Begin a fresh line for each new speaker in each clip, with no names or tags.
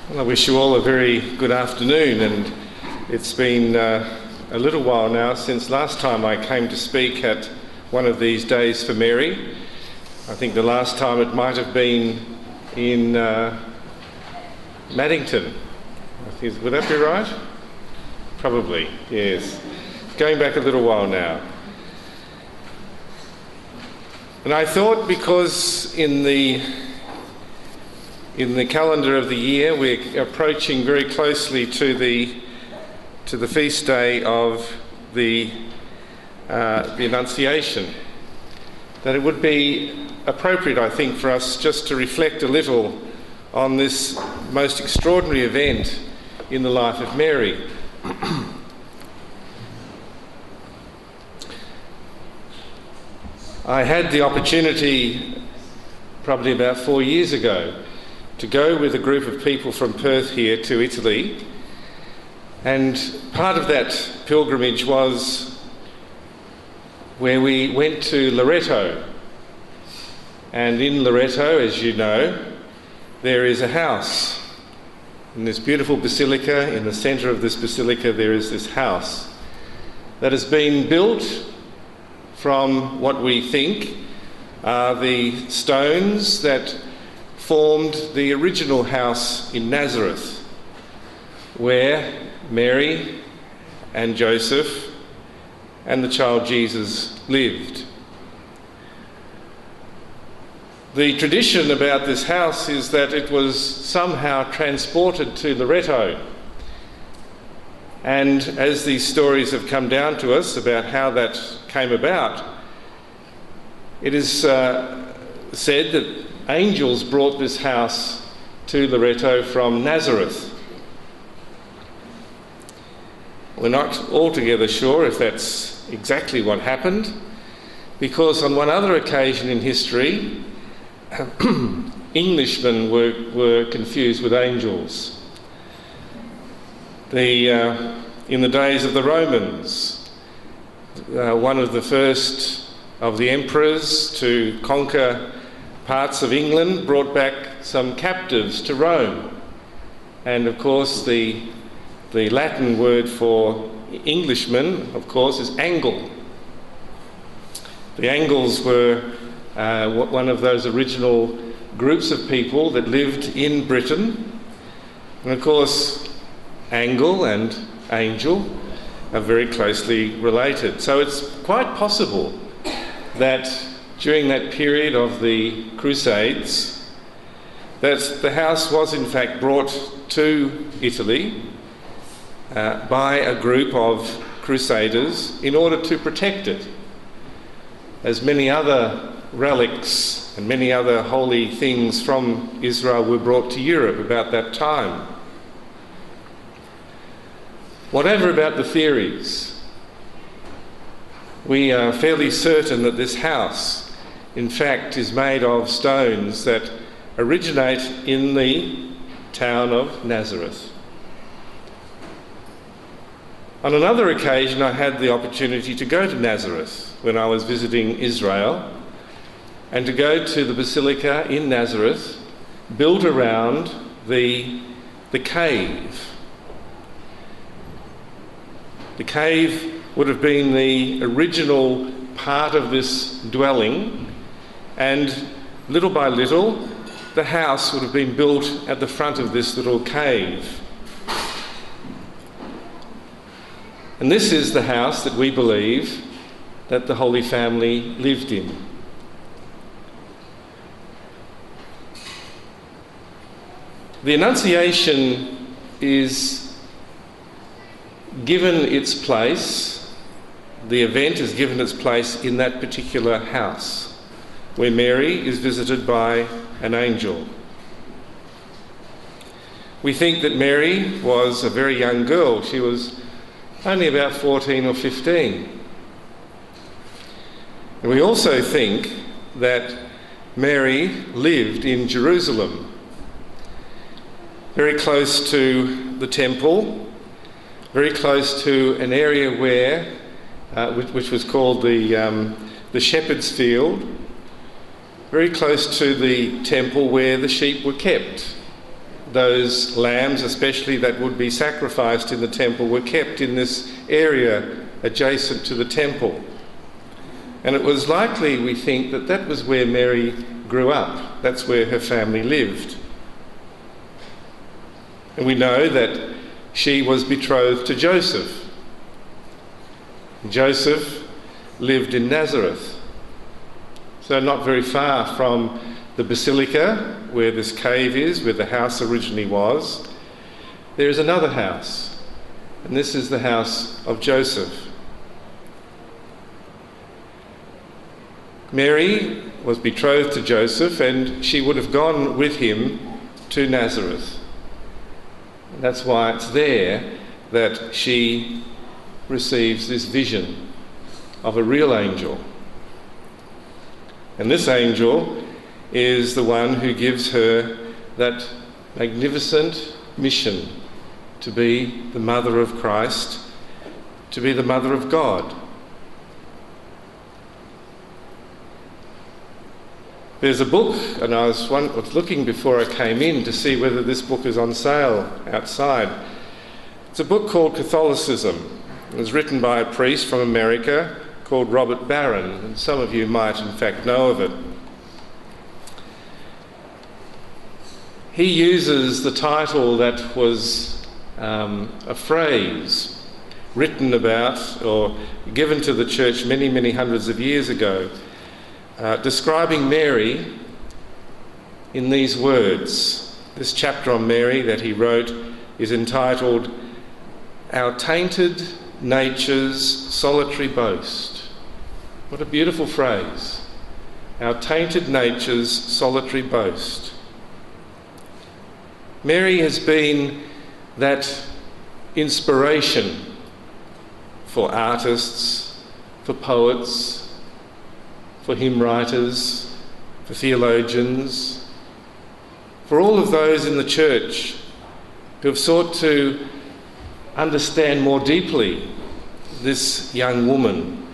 Well, I wish you all a very good afternoon, and it's been a little while now since last time I came to speak at one of these days for Mary. I think the last time it might have been in Maddington. Would that be right? Probably, yes. Going back a little while now. And I thought, because in the calendar of the year we're approaching very closely to the feast day of the Annunciation, that it would be appropriate, I think, for us just to reflect a little on this most extraordinary event in the life of Mary. I had the opportunity, probably about 4 years ago, to go with a group of people from Perth here to Italy, and part of that pilgrimage was where we went to Loreto. And in Loreto, as you know, there is a house. In this beautiful basilica, in the centre of this basilica, there is this house that has been built from what we think are the stones that formed the original house in Nazareth, where Mary and Joseph and the child Jesus lived. The tradition about this house is that it was somehow transported to Loreto. And as these stories have come down to us about how that came about, it is said that angels brought this house to Loreto from Nazareth. We're not altogether sure if that's exactly what happened, because on one other occasion in history, Englishmen were confused with angels. In the days of the Romans, one of the first of the emperors to conquer parts of England brought back some captives to Rome. And of course the Latin word for Englishman, of course, is Angle. The Angles were one of those original groups of people that lived in Britain. And of course, Angle and angel are very closely related. So it's quite possible that during that period of the Crusades, that the house was in fact brought to Italy by a group of crusaders in order to protect it, as many other relics and many other holy things from Israel were brought to Europe about that time. Whatever about the theories, we are fairly certain that this house, in fact, is made of stones that originate in the town of Nazareth. On another occasion, I had the opportunity to go to Nazareth when I was visiting Israel, and to go to the basilica in Nazareth, built around the cave. The cave would have been the original part of this dwelling, and little by little, the house would have been built at the front of this little cave. And this is the house that we believe that the Holy Family lived in. The Annunciation is given its place, the event is given its place in that particular house, where Mary is visited by an angel. We think that Mary was a very young girl. She was only about 14 or 15. And we also think that Mary lived in Jerusalem, very close to the temple, very close to an area where, which was called the Shepherd's Field, very close to the temple where the sheep were kept. those lambs, especially that would be sacrificed in the temple, were kept in this area adjacent to the temple. And it was likely, we think, that that was where Mary grew up. That's where her family lived. And we know that she was betrothed to Joseph. Joseph lived in Nazareth, so not very far from the basilica where this cave is, where the house originally was. There is another house, and this is the house of Joseph. Mary was betrothed to Joseph, and she would have gone with him to Nazareth. And that's why it's there that she receives this vision of a real angel. And this angel is the one who gives her that magnificent mission to be the mother of Christ, to be the mother of God. There's a book, and I was looking before I came in to see whether this book is on sale outside. It's a book called Catholicism. It was written by a priest from America called Robert Barron, and some of you might in fact know of it. He uses the title that was a phrase written about or given to the church many, many hundreds of years ago, describing Mary in these words. This chapter on Mary that he wrote is entitled "Our Tainted Nature's Solitary Boast." What a beautiful phrase. Our tainted nature's solitary boast. Mary has been that inspiration for artists, for poets, for hymn writers, for theologians, for all of those in the church who have sought to understand more deeply this young woman.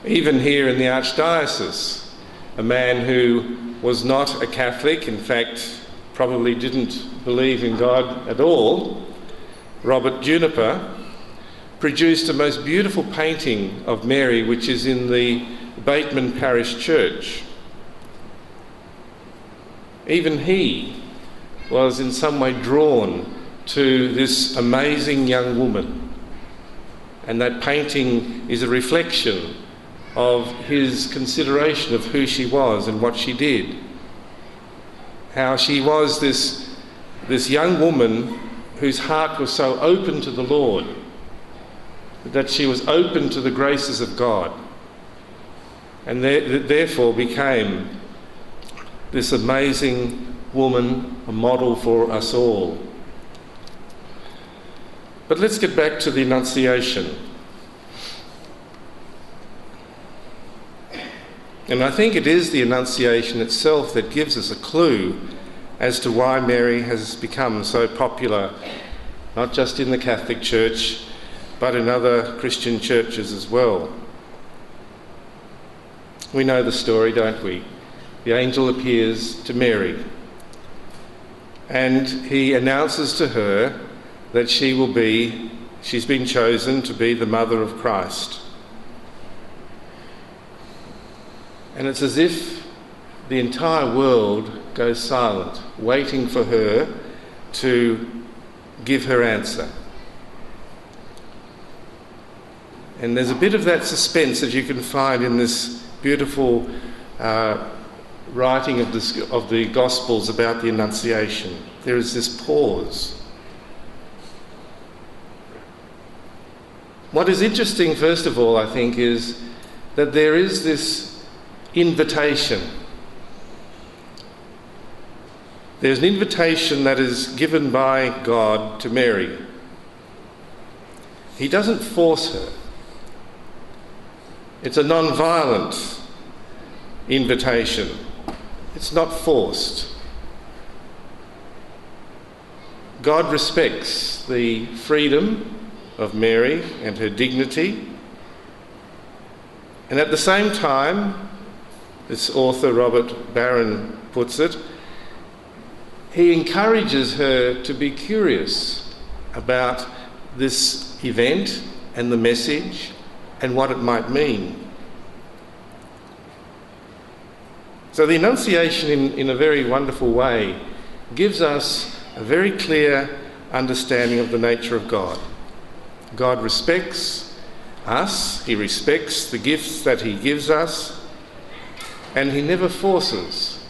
Even here in the Archdiocese, a man who was not a Catholic, in fact probably didn't believe in God at all, Robert Juniper, produced a most beautiful painting of Mary, which is in the Bateman Parish Church. Even he was in some way drawn to this amazing young woman, and that painting is a reflection of his consideration of who she was and what she did. How she was this young woman whose heart was so open to the Lord, that she was open to the graces of God, and therefore became this amazing woman, a model for us all. But let's get back to the Annunciation. And I think it is the Annunciation itself that gives us a clue as to why Mary has become so popular, not just in the Catholic Church, but in other Christian churches as well. We know the story, don't we? The angel appears to Mary, and he announces to her that she's been chosen to be the mother of Christ. And it's as if the entire world goes silent, waiting for her to give her answer. And there's a bit of that suspense that you can find in this beautiful writing of the Gospels about the Annunciation. There is this pause. What is interesting, first of all, I think, is that there is this invitation. There's an invitation that is given by God to Mary. He doesn't force her. It's a non-violent invitation. It's not forced. God respects the freedom of Mary and her dignity. And at the same time, this author, Robert Barron, puts it, he encourages her to be curious about this event and the message and what it might mean. So the Annunciation, in a very wonderful way, gives us a very clear understanding of the nature of God. God respects us, he respects the gifts that he gives us, and he never forces.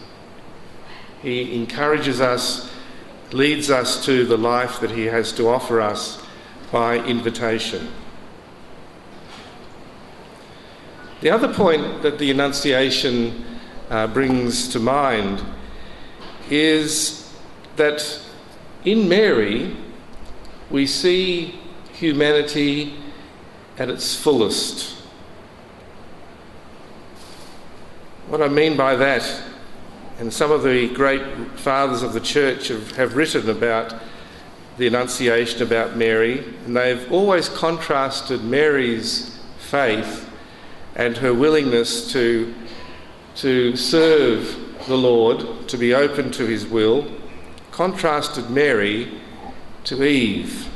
He encourages us, leads us to the life that he has to offer us by invitation. The other point that the Annunciation brings to mind is that in Mary we see humanity at its fullest. What I mean by that, and some of the great fathers of the church have written about the Annunciation, about Mary, and they've always contrasted Mary's faith and her willingness to serve the Lord, to be open to his will, contrasted Mary to Eve.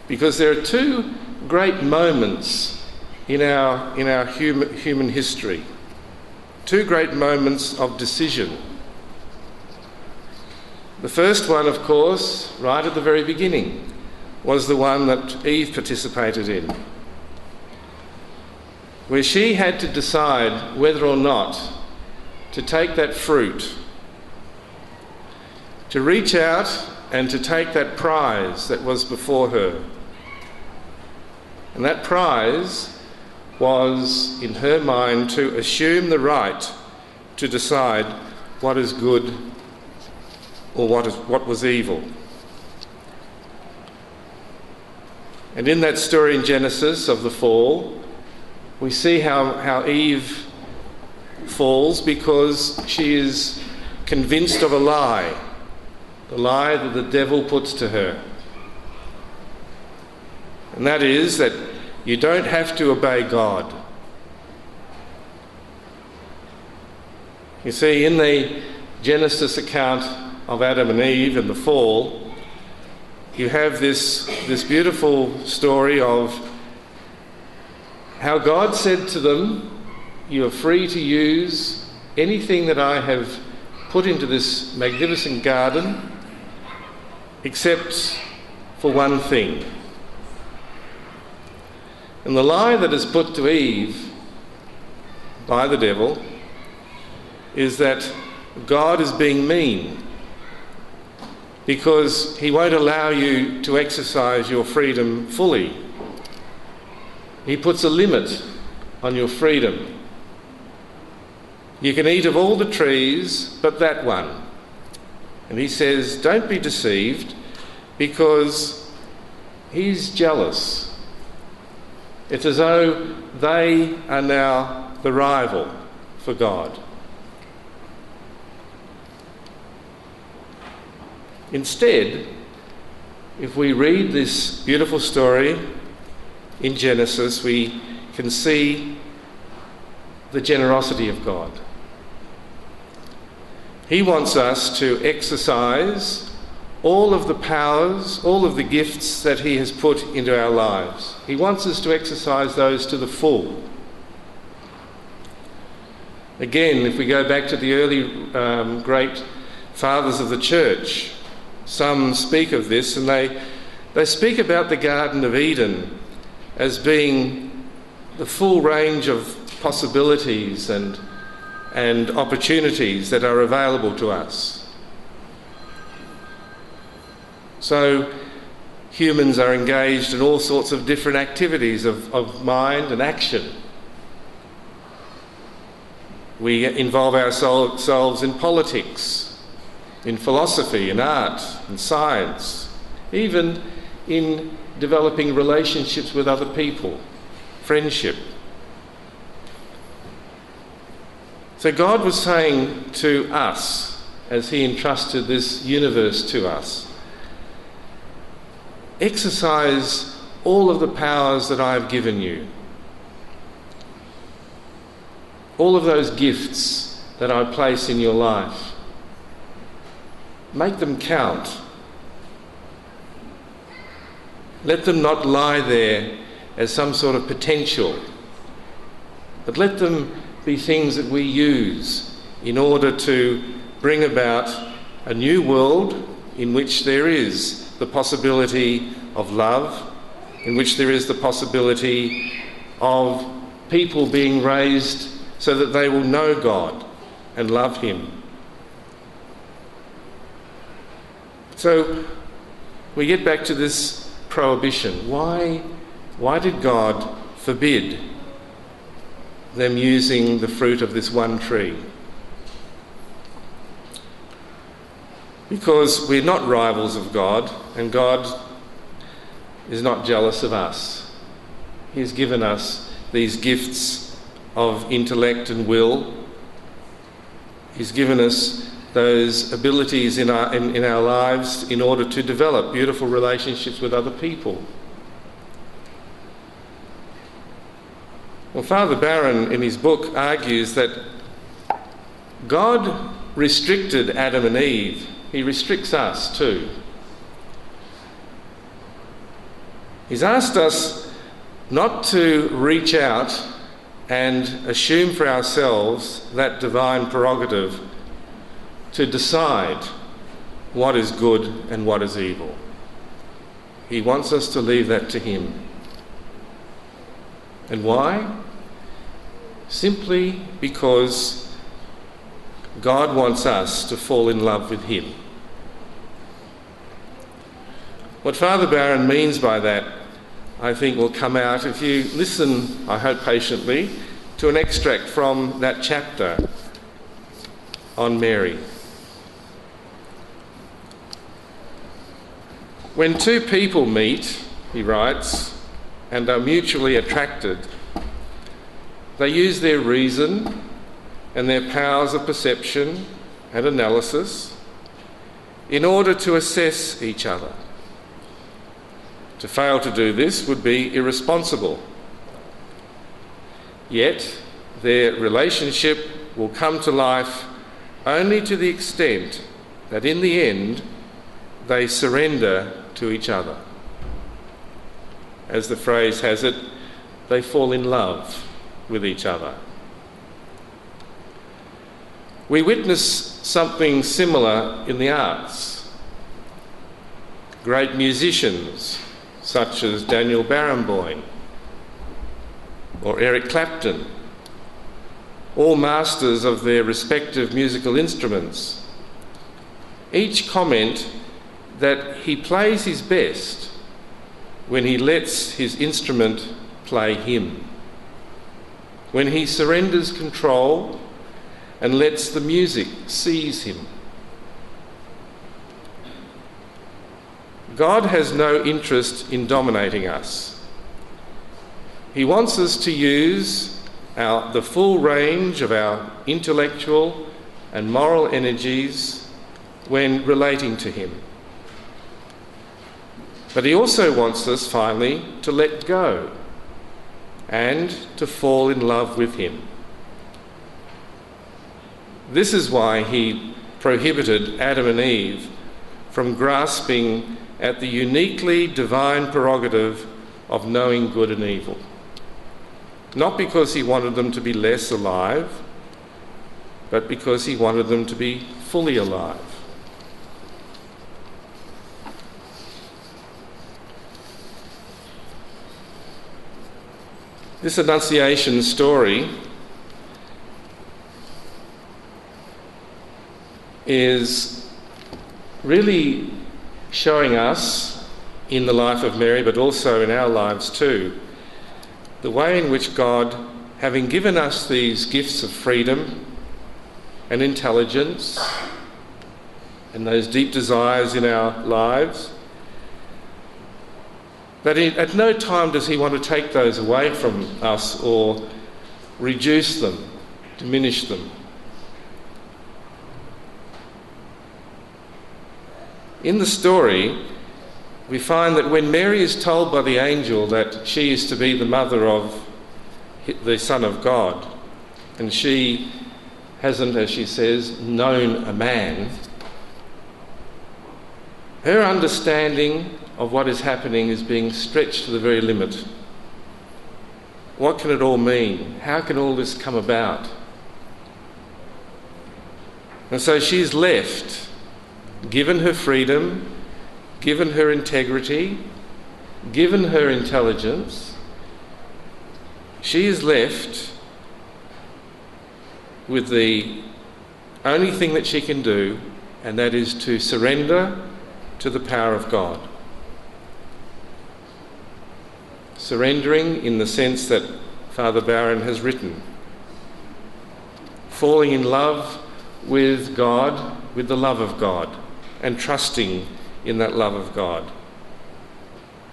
Because there are two great moments in our human history, two great moments of decision. The first one, of course, right at the very beginning, was the one that Eve participated in, where she had to decide whether or not to take that fruit, to reach out and to take that prize that was before her. And that prize was, in her mind, to assume the right to decide what is good or what was evil. And in that story in Genesis of the fall, we see how Eve falls because she is convinced of a lie, the lie that the devil puts to her. And that is that you don't have to obey God. You see, in the Genesis account of Adam and Eve and the fall, you have this beautiful story of how God said to them, you are free to use anything that I have put into this magnificent garden, except for one thing. And the lie that is put to Eve by the devil is that God is being mean because he won't allow you to exercise your freedom fully. He puts a limit on your freedom. You can eat of all the trees but that one. And he says, don't be deceived, because he's jealous. It's as though they are now the rival for God. Instead, if we read this beautiful story in Genesis, we can see the generosity of God. He wants us to exercise all of the powers, all of the gifts that he has put into our lives. He wants us to exercise those to the full. Again, if we go back to the early great fathers of the church, some speak of this, and they speak about the Garden of Eden as being the full range of possibilities and opportunities that are available to us. So humans are engaged in all sorts of different activities of mind and action. We involve ourselves in politics, in philosophy, in art, in science, even in developing relationships with other people, friendship. So God was saying to us, as he entrusted this universe to us, exercise all of the powers that I have given you. All of those gifts that I place in your life. Make them count. Let them not lie there as some sort of potential, but let them be things that we use in order to bring about a new world in which there is the possibility of love, in which there is the possibility of people being raised so that they will know God and love him. So we get back to this prohibition. Why did God forbid them using the fruit of this one tree? Because we're not rivals of God, and God is not jealous of us. He's given us these gifts of intellect and will. He's given us those abilities in our lives in order to develop beautiful relationships with other people. Well, Father Barron in his book argues that God restricted Adam and Eve. He restricts us too. He's asked us not to reach out and assume for ourselves that divine prerogative to decide what is good and what is evil. He wants us to leave that to him. And why? Simply because God wants us to fall in love with him. What Father Barron means by that, I think, will come out if you listen, I hope patiently, to an extract from that chapter on Mary. When two people meet, he writes, and are mutually attracted, they use their reason and their powers of perception and analysis in order to assess each other. To fail to do this would be irresponsible. Yet their relationship will come to life only to the extent that in the end they surrender to each other. As the phrase has it, they fall in love with each other. We witness something similar in the arts. Great musicians such as Daniel Barenboim or Eric Clapton, all masters of their respective musical instruments, each comment that he plays his best when he lets his instrument play him, when he surrenders control and lets the music seize him. God has no interest in dominating us. He wants us to use the full range of our intellectual and moral energies when relating to him. But he also wants us, finally, to let go and to fall in love with him. This is why he prohibited Adam and Eve from grasping at the uniquely divine prerogative of knowing good and evil. Not because he wanted them to be less alive, but because he wanted them to be fully alive. This Annunciation story is really showing us in the life of Mary, but also in our lives too, the way in which God, having given us these gifts of freedom and intelligence and those deep desires in our lives, that at no time does he want to take those away from us or reduce them, diminish them. In the story, we find that when Mary is told by the angel that she is to be the mother of the Son of God, and she hasn't, as she says, known a man, her understanding of what is happening is being stretched to the very limit. What can it all mean? How can all this come about? And so she's left, given her freedom, given her integrity, given her intelligence, she is left with the only thing that she can do, and that is to surrender to the power of God. Surrendering in the sense that Father Barron has written. Falling in love with God, with the love of God, and trusting in that love of God.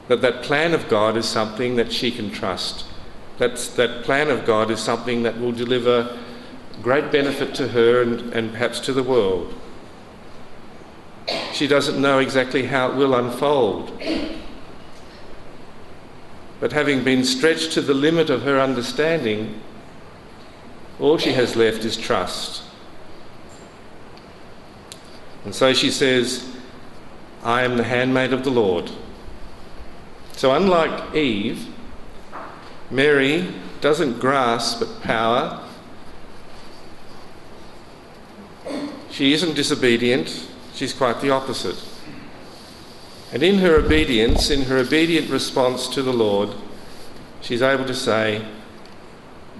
That plan of God is something that she can trust. That plan of God is something that will deliver great benefit to her and perhaps to the world. She doesn't know exactly how it will unfold. But having been stretched to the limit of her understanding, all she has left is trust. And so she says, I am the handmaid of the Lord. So unlike Eve, Mary doesn't grasp at power. She isn't disobedient, she's quite the opposite. And in her obedience, in her obedient response to the Lord, she's able to say,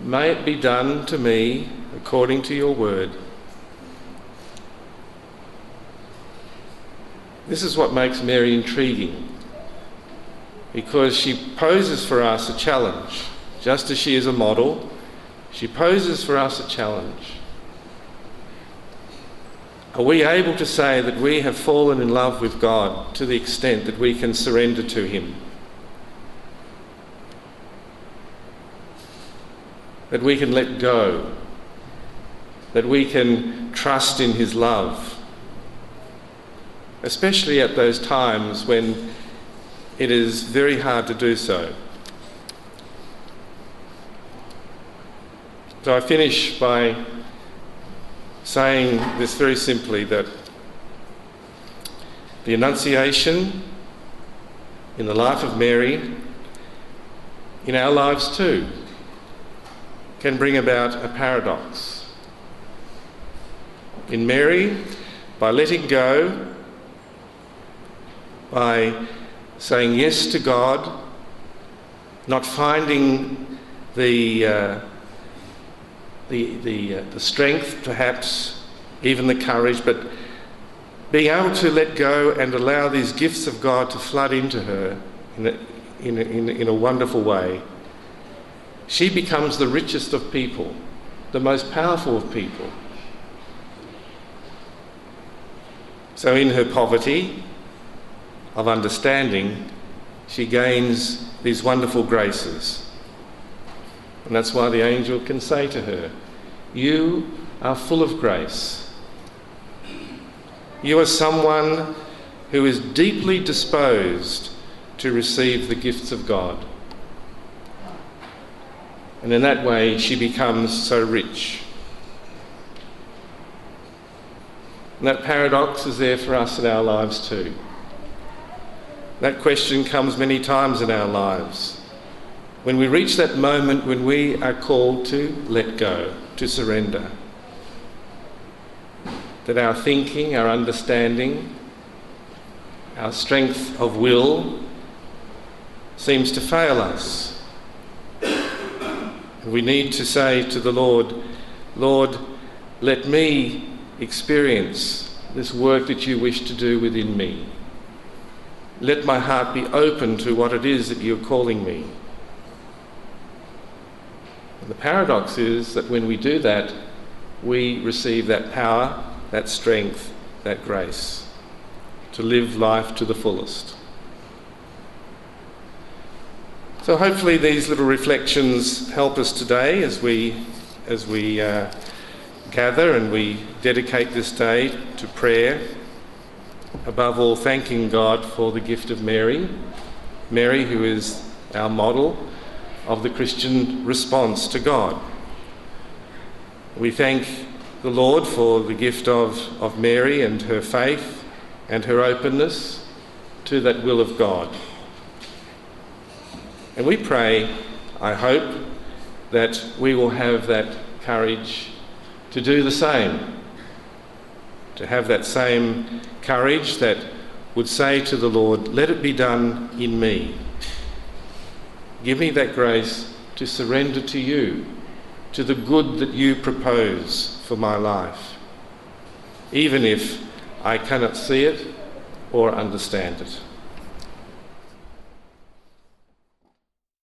may it be done to me according to your word. This is what makes Mary intriguing, because she poses for us a challenge. Just as she is a model, she poses for us a challenge. Are we able to say that we have fallen in love with God to the extent that we can surrender to him? That we can let go? That we can trust in his love? Especially at those times when it is very hard to do so. So I finish by saying this very simply, that the Annunciation in the life of Mary, in our lives too, can bring about a paradox. In Mary, by letting go, by saying yes to God, not finding the strength, perhaps even the courage, but being able to let go and allow these gifts of God to flood into her in a wonderful way, she becomes the richest of people, the most powerful of people. So in her poverty of understanding, she gains these wonderful graces. And that's why the angel can say to her, you are full of grace. You are someone who is deeply disposed to receive the gifts of God. And in that way, she becomes so rich. And that paradox is there for us in our lives too. That question comes many times in our lives. When we reach that moment when we are called to let go, to surrender, that our thinking, our understanding, our strength of will seems to fail us. We need to say to the Lord, Lord, let me experience this work that you wish to do within me. Let my heart be open to what it is that you're calling me. The paradox is that when we do that, we receive that power, that strength, that grace to live life to the fullest. So hopefully these little reflections help us today as we gather and we dedicate this day to prayer. Above all, thanking God for the gift of Mary, Mary who is our model of the Christian response to God. We thank the Lord for the gift of Mary and her faith and her openness to that will of God. And we pray, I hope, that we will have that courage to do the same, to have that same courage that would say to the Lord, let it be done in me. Give me that grace to surrender to you, to the good that you propose for my life, even if I cannot see it or understand it.